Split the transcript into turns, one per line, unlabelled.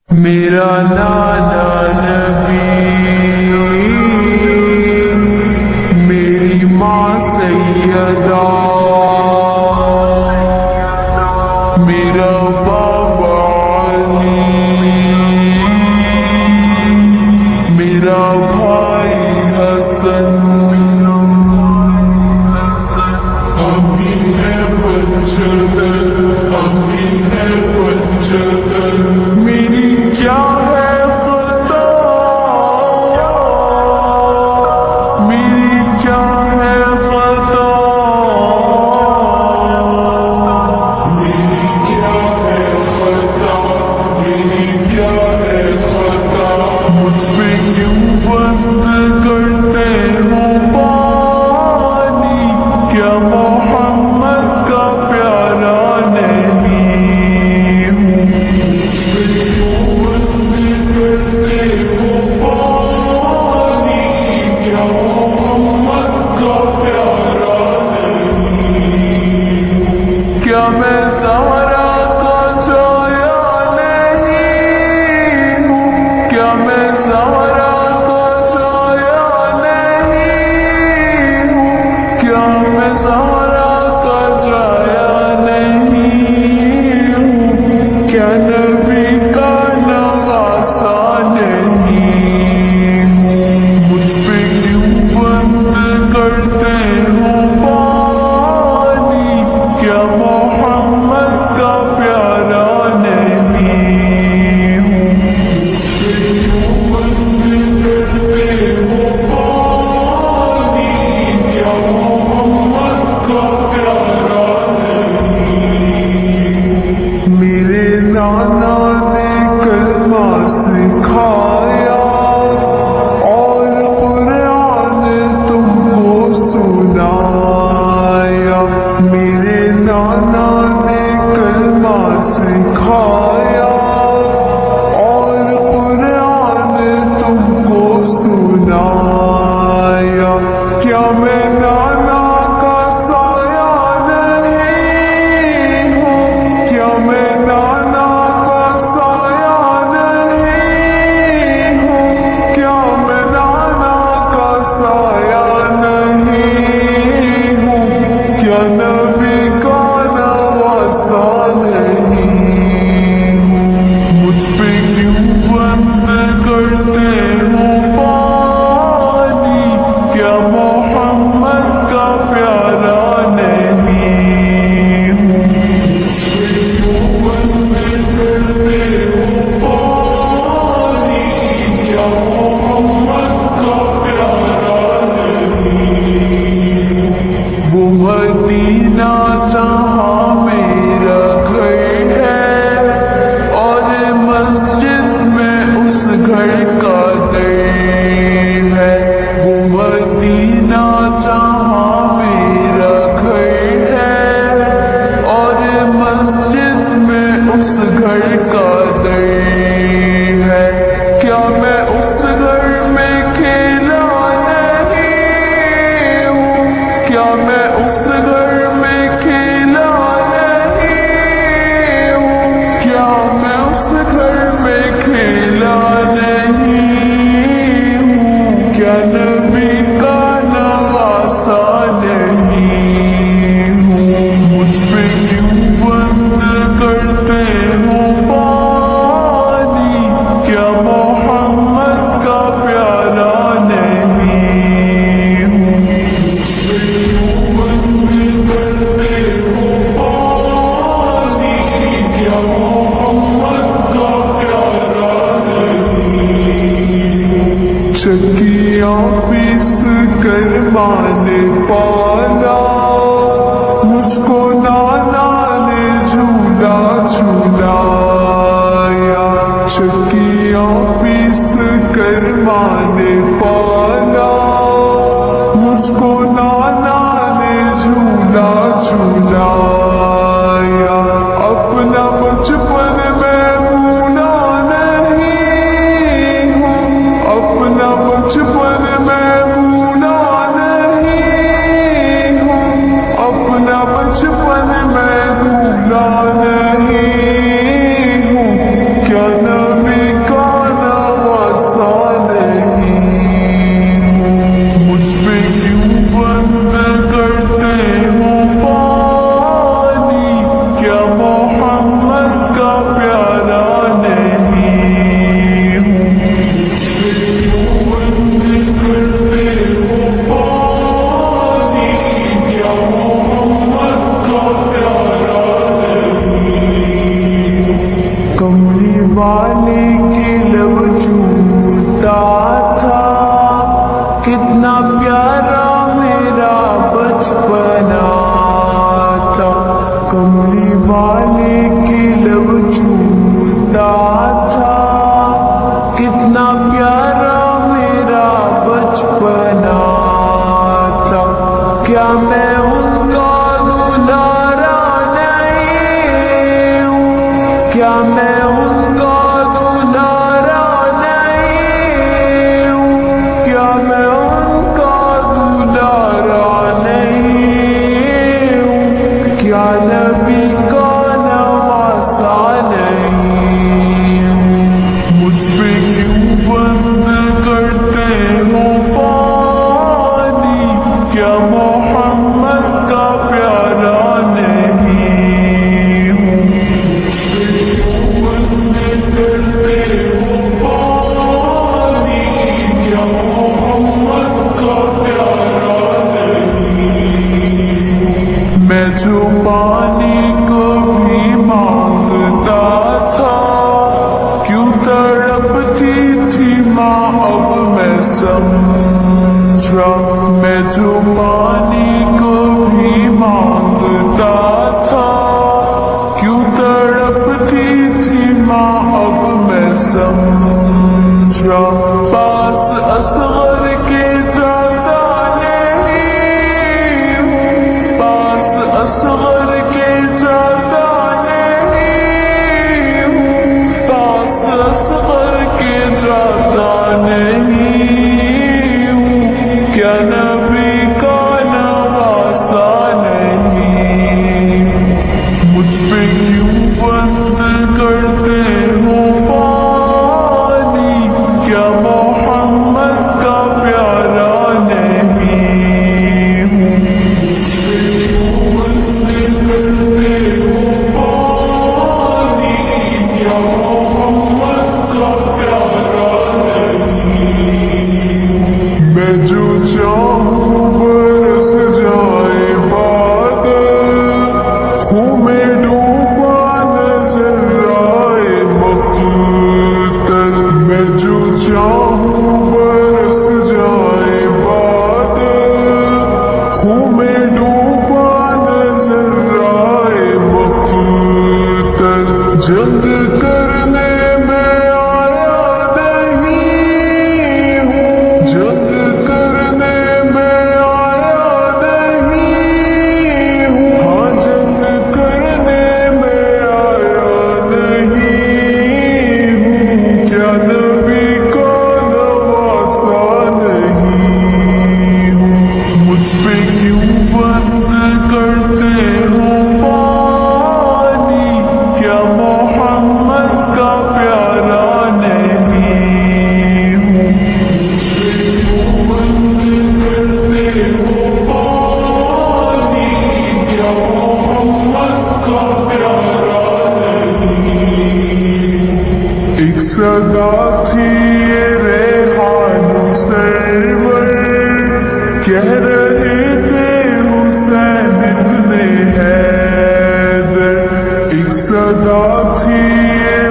میرا نانا نبی، میری ماں سیدہ، میرا بابا علی، میرا بھائی حسن، میری کیا ہے خطا، میری کیا ہے خطا، میری کیا ہے خطا، میری کیا ہے خطا، مجھ پہ کیوں بند کرتے ہو پانی، کیا محمد کا پیارا نہیں ہوں، مجھ پہ کیوں بند کرتے ہو پانی، کیا محمد کا پیارا نہیں ہوں، کیا میں زہرا کا چایا نہیں ہوں، کیا میں زہرا کا چایا نہیں ہوں، کیا میں زہرا کا چایا نہیں ہوں، کیا نبی کا نواسا نہیں ہوں، مجھ پہ کیوں بند کرتے ہو پانی، کیا محمد کا پیارا نہیں ہوں، مجھ پہ کیوں بند کرتے ہو پانی، کیا محمد کا پیارا نہیں ہوں، میرے نانا نے کلمہ سکھایا اور قرآن تم کو سنایا، میرے نانا نے کلمہ سکھایا اور قرآن تم کو سنایا، کیا میں نانا کا سایہ نہیں ہوں، کیا میں نانا کا سایہ نہیں ہوں، کیا میں نانا کا سایہ نہیں ہوں، کیا نبی کا نواسا نہیں ہوں، مجھ پہ کیوں بند کرتے ہو پانی، کیا محمد کا پیارا نہیں ہوں، مجھ پہ کیوں بند کرتے ہو پانی، کیا محمد کا پیارا نہیں ہوں، وہ مدینہ جہاں میرا گھر ہے اور مسجد میں اس گھر کا در ہے، وہ مدینہ جہاں میرا گھر ہے اور مسجد میں اس گھر کا در ہے، کیا میں اس گھر میں کھیلا نہیں ہوں، کیا میں اس گھر میں کھیلا نہیں ہوں، کیا میں اس گھر میں کھیلا نہیں ہوں، کیا نبی کا نواسا نہیں ہوں، مجھ پہ کیوں بند کرتے ہو پانی، کیا محمد کا پیارا نہیں ہوں، مجھ پہ کیوں بند کرتے ہو پانی، کیا محمد کا پیارا نہیں ہوں، چکیاں پیس کر ماں نے پالا، مجھ کو نانا نے جھولا جھولایا، چکیاں پیس کر ماں نے پالا، مجھ کو نانا نے جھولا جھولایا، اپنا بچپن میں بھولا نہیں ہوں، اپنا بچپن میں بھولا نہیں ہوں، اپنا بچپن میں بھولا نہیں ہوں، کیا نبی والے کے لب چومتا تھا، کتنا پیارا میرا بچپنا تھا، کملی والے کے لب چومتا تھا، کتنا پیارا میرا بچپنا تھا، کیا میں ان کا دلارا نہیں ہوں، کیا میں ان کا دلارا نہیں ہوں، کیا میں ان کا دلارا نہیں ہوں، کیا نبی کا نواسا نہیں ہوں، مجھ پہ کیوں بند کرتے ہو پانی، کیا محمد کا پیارا نہیں ہوں، مجھ پہ کیوں بند کرتے ہو پانی، کیا محمد کا پیارا نہیں ہوں، میں جو پانی کبھی مانگتا تھا، کیوں تڑپتی تھی ماں اب میں سمجھا، میں جو پانی کبھی مانگتا تھا، کیوں تڑپتی تھی ماں اب میں سمجھا، پاس اصغر کے جاتا نہیں ہوں، پاس اصغر کے جاتا نہیں ہوں، پاس اصغر کے جاتا نہیں ہوں، کیا نبی کا نواسا نہیں ہوں، مجھ پہ کیوں بند کرتے ہو پانی، کیا محمد کا پیارا نہیں ہوں، مجھ پہ کیوں بند کرتے ہو پانی، کیا محمد کا پیارا نہیں ہوں، میں جو چاہوں برس جائے بادل، خوں میں ڈوبا نظر آئے مقتل، میں جو چاہوں برس جائے بادل، خوں میں ڈوبا نظر آئے مقتل، جنگ کرنے میں آیا نہیں ہوں، جنگ کرنے میں آیا نہیں ہوں، ہاں جنگ کرنے میں آیا نہیں ہوں، کیا نبی کا نواسا نہیں ہوں، مجھ پہ کیوں بند کرتے ہو پانی، کیا محمد کا پیارا نہیں ہوں، مجھ پہ کیوں بند کرتے ہو پانی، کیا محمد کا پیارا نہیں ہوں، ایک صدا تھی یہ ریحان سرور، کہہ رہے تھے حسین ابن حیدر، ایک صدا تھی یہ